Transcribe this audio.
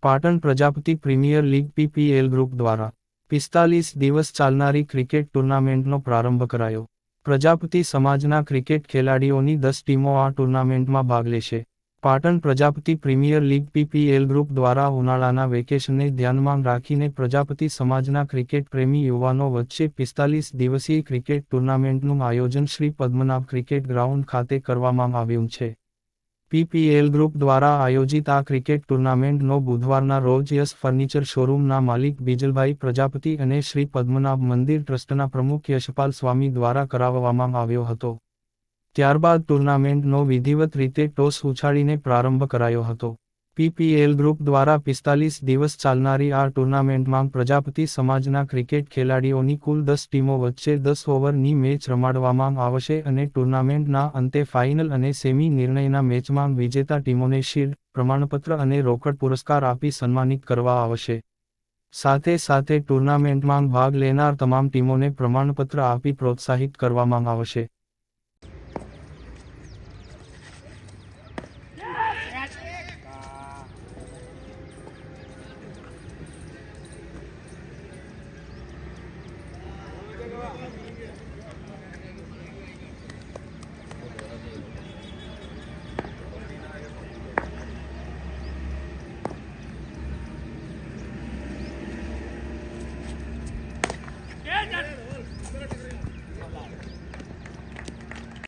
Patan Prajapati premier league PPL group દ્વારા 45 દિવસ ચાલનારી ક્રિકેટ ટૂર્નામેન્ટનો પ્રારંભ કરાયો. પ્રજાપતિ સમાજના ક્રિકેટ ખેલાડીઓની 10 ટીમો આ ટૂર્નામેન્ટમાં ભાગ લેશે. Patan Prajapati premier league PPL group દ્વારા ઉનાળાના વેકેશનને ધ્યાનમાં રાખીને પ્રજાપતિ સમાજના ક્રિકેટ પ્રેમી યુવાનો વચ્ચે 45 દિવસીય ક્રિકેટ ટૂર્નામેન્ટનું આયોજન શ્રી પદ્મનાભ ક્રિકેટ ગ્રાઉન્ડ ખાતે કરવામાં આવ્યું છે. પીપીએલ ગ્રુપ દ્વારા આયોજિત આ ક્રિકેટ ટૂર્નામેન્ટનો બુધવારના રોજ યસ ફર્નિચર શોરૂમના માલિક બિજલભાઈ પ્રજાપતિ અને શ્રી પદ્મનાભ મંદિર ટ્રસ્ટના પ્રમુખ યશપાલ સ્વામી દ્વારા કરાવવામાં આવ્યો હતો. ત્યારબાદ ટૂર્નામેન્ટનો વિધિવત રીતે ટોસ ઉછાળીને પ્રારંભ કરાયો હતો. પીપીએલ ગ્રુપ દ્વારા 45 દિવસ ચાલનારી આ ટૂર્નામેન્ટમાં પ્રજાપતિ સમાજના ક્રિકેટ ખેલાડીઓની કુલ 10 ટીમો વચ્ચે 10 ઓવરની મેચ રમાડવામાં આવશે અને ટૂર્નામેન્ટના અંતે ફાઇનલ અને સેમી નિર્ણયના મેચમાં વિજેતા ટીમોને શિલ્ડ, પ્રમાણપત્ર અને રોકડ પુરસ્કાર આપી સન્માનિત કરવા આવશે. સાથે સાથે ટૂર્નામેન્ટમાં ભાગ લેનાર તમામ ટીમોને પ્રમાણપત્ર આપી પ્રોત્સાહિત કરવામાં આવશે.